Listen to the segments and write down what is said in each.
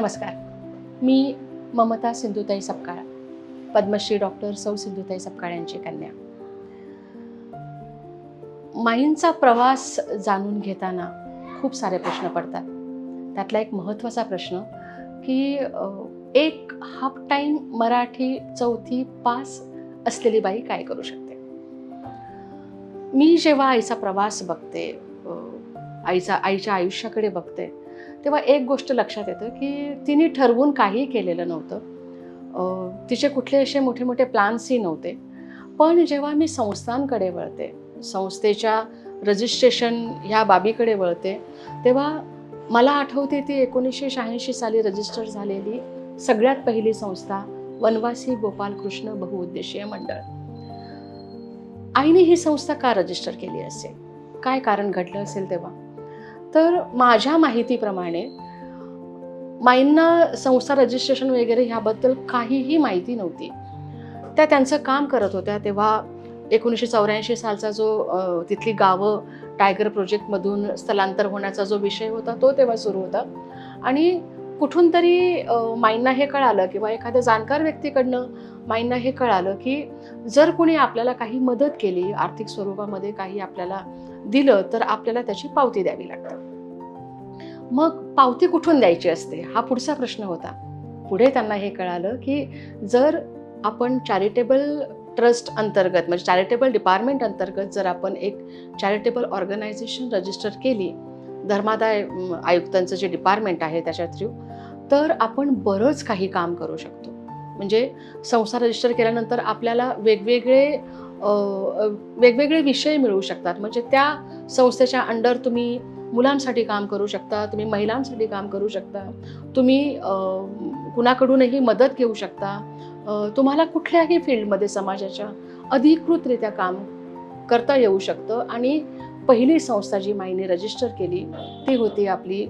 नमस्कार. मी ममता सिंधुताई सपकाळ, पद्मश्री डॉक्टर सौ सिंधुताई सपकाळ यांची कन्या. माईंचा प्रवास जाणून घेताना खूप सारे प्रश्न पडतात. त्यातला एक महत्त्वाचा प्रश्न की एक हाफ टाईम मराठी चौथी पास असलेली बाई काय करू शकते. मी जेव्हा आईचा प्रवास बघते, आईच्या आयुष्याकडे बघते, तेव्हा एक गोष्ट लक्षात येतं की तिने ठरवून काहीही केलेलं नव्हतं. तिचे कुठले असे मोठे मोठे प्लॅन्सही नव्हते. पण जेव्हा मी संस्थांकडे वळते, संस्थेच्या रजिस्ट्रेशन ह्या बाबीकडे वळते, तेव्हा मला आठवते ती 1986 साली रजिस्टर झालेली सगळ्यात पहिली संस्था वनवासी गोपालकृष्ण बहुउद्देशीय मंडळ. आईने ही संस्था का रजिस्टर केली असेल, काय कारण घडलं असेल तेव्हा. तर माझ्या माहितीप्रमाणे माईंना संस्था रजिस्ट्रेशन वगैरे ह्याबद्दल काहीही माहिती नव्हती. त्या त्यांचं काम करत होत्या तेव्हा 1984 सालचा जो तिथली गावं टायगर प्रोजेक्टमधून स्थलांतर होण्याचा जो विषय होता तो तेव्हा सुरू होता. आणि कुठून तरी माईंना हे कळालं किंवा एखाद्या जाणकार व्यक्तीकडनं माईंना हे कळालं की जर कुणी आपल्याला काही मदत केली, आर्थिक स्वरूपामध्ये काही आपल्याला दिलं, तर आपल्याला त्याची पावती द्यावी लागते. मग पावती कुठून द्यायची असते हा पुढचा प्रश्न होता. पुढे त्यांना हे कळालं की जर आपण चॅरिटेबल ट्रस्ट अंतर्गत म्हणजे चॅरिटेबल डिपार्टमेंट अंतर्गत जर आपण एक चॅरिटेबल ऑर्गनायझेशन रजिस्टर केली, धर्मादाय आयुक्तांचं जे डिपार्टमेंट आहे त्याच्या थ्रू, तर आपण बरंच काही काम करू शकतो. म्हणजे संस्था रजिस्टर केल्यानंतर आपल्याला वेगवेगळे विषय मिळू शकतात. म्हणजे त्या संस्थेच्या अंडर तुम्ही मुलांसाठी काम करू शकता, तुम्ही महिलांसाठी काम करू शकता, तुम्ही कुणाकडूनही मदत घेऊ शकता, तुम्हाला कुठल्याही फील्डमध्ये समाजाच्या अधिकृतरित्या काम करता येऊ शकतं. आणि पहिली संस्था जी माईने रजिस्टर केली ती होती आपली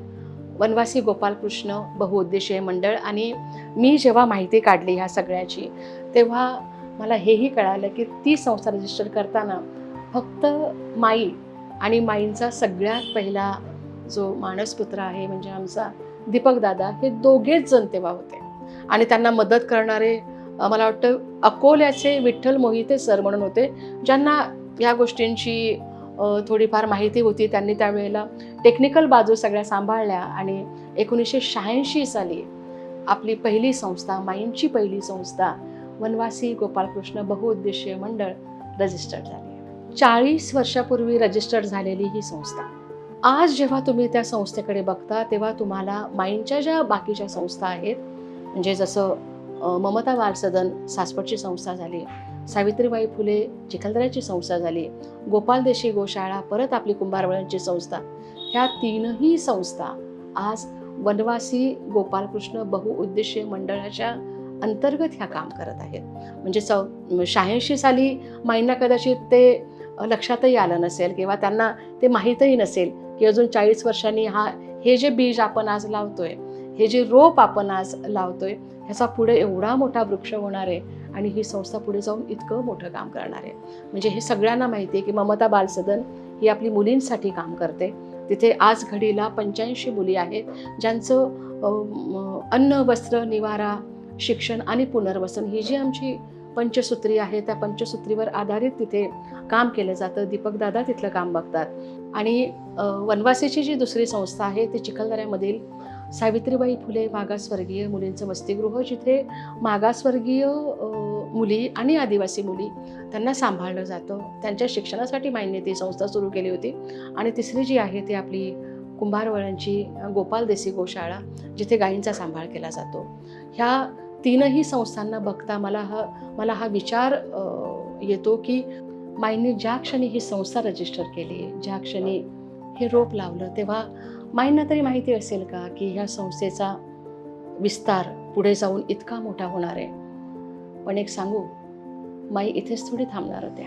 वनवासी गोपालकृष्ण बहुउद्देशीय मंडळ. आणि मी जेव्हा माहिती काढली ह्या सगळ्याची, तेव्हा मला हेही कळालं की ती संस्था रजिस्टर करताना फक्त माई आणि माईंचा सगळ्यात पहिला जो मानसपुत्र आहे म्हणजे आमचा दीपक दादा, हे दोघेच जण तेव्हा होते. आणि त्यांना मदत करणारे मला वाटतं अकोल्याचे विठ्ठल मोहिते सर म्हणून होते, ज्यांना या गोष्टींची थोडीफार माहिती होती. त्यांनी त्यावेळेला टेक्निकल बाजू सगळ्या सांभाळल्या आणि 1986 साली आपली पहिली संस्था, माईंची पहिली संस्था वनवासी गोपालकृष्ण बहुउद्देशीय मंडळ रजिस्टर झाली. 40 वर्षापूर्वी रजिस्टर झालेली ही संस्था आज जेव्हा तुम्ही त्या संस्थेकडे बघता, तेव्हा तुम्हाला माईंच्या ज्या बाकीच्या संस्था आहेत, म्हणजे जसं ममता बाल सदन सासवडची संस्था झाली, सावित्रीबाई फुले चिखलदऱ्याची संस्था झाली, गोपाल देशी गोशाळा, परत आपली कुंभारवळ्यांची संस्था, ह्या तीनही संस्था आज वनवासी गोपालकृष्ण बहुउद्देशीय मंडळाच्या अंतर्गत ह्या काम करत आहेत. म्हणजे 86 साली माईंना कदाचित ते लक्षातही आलं नसेल किंवा त्यांना ते माहीतही नसेल की अजून 40 वर्षांनी हे जे बीज आपण आज लावतोय, हे जे रोप आपण आज लावतोय, ह्याचा पुढे एवढा मोठा वृक्ष होणार आहे आणि ही संस्था पुढे जाऊन इतकं मोठं काम करणार आहे. म्हणजे हे सगळ्यांना माहिती आहे की ममता बाल सदन ही आपली मुलींसाठी काम करते. तिथे आज घडीला 85 मुली आहेत ज्यांचं अन्न, वस्त्र, निवारा, शिक्षण आणि पुनर्वसन ही जी आमची पंचसूत्री आहे, त्या पंचसूत्रीवर आधारित तिथे काम केलं जातं. दीपकदादा तिथलं काम बघतात. आणि वनवासीची जी दुसरी संस्था आहे ती चिखलदऱ्यामधील सावित्रीबाई फुले मागासवर्गीय मुलींचं वसतिगृह, जिथे मागासवर्गीय मुली आणि आदिवासी मुली त्यांना सांभाळलं जातं. त्यांच्या शिक्षणासाठी माईंनी ती संस्था सुरू केली होती. आणि तिसरी जी आहे ती आपली कुंभारवळ्यांची गोपाल देसी गोशाळा, जिथे गायींचा सांभाळ केला जातो. ह्या तीनही संस्थांना बघता मला हा विचार येतो की माईंनी ज्या क्षणी ही संस्था रजिस्टर केली, ज्या क्षणी हे रोप लावलं, तेव्हा माईंना तरी माहिती असेल का की ह्या संस्थेचा विस्तार पुढे जाऊन इतका मोठा होणार आहे. पण एक सांगू, माई इथेच थोडी थांबणार होत्या.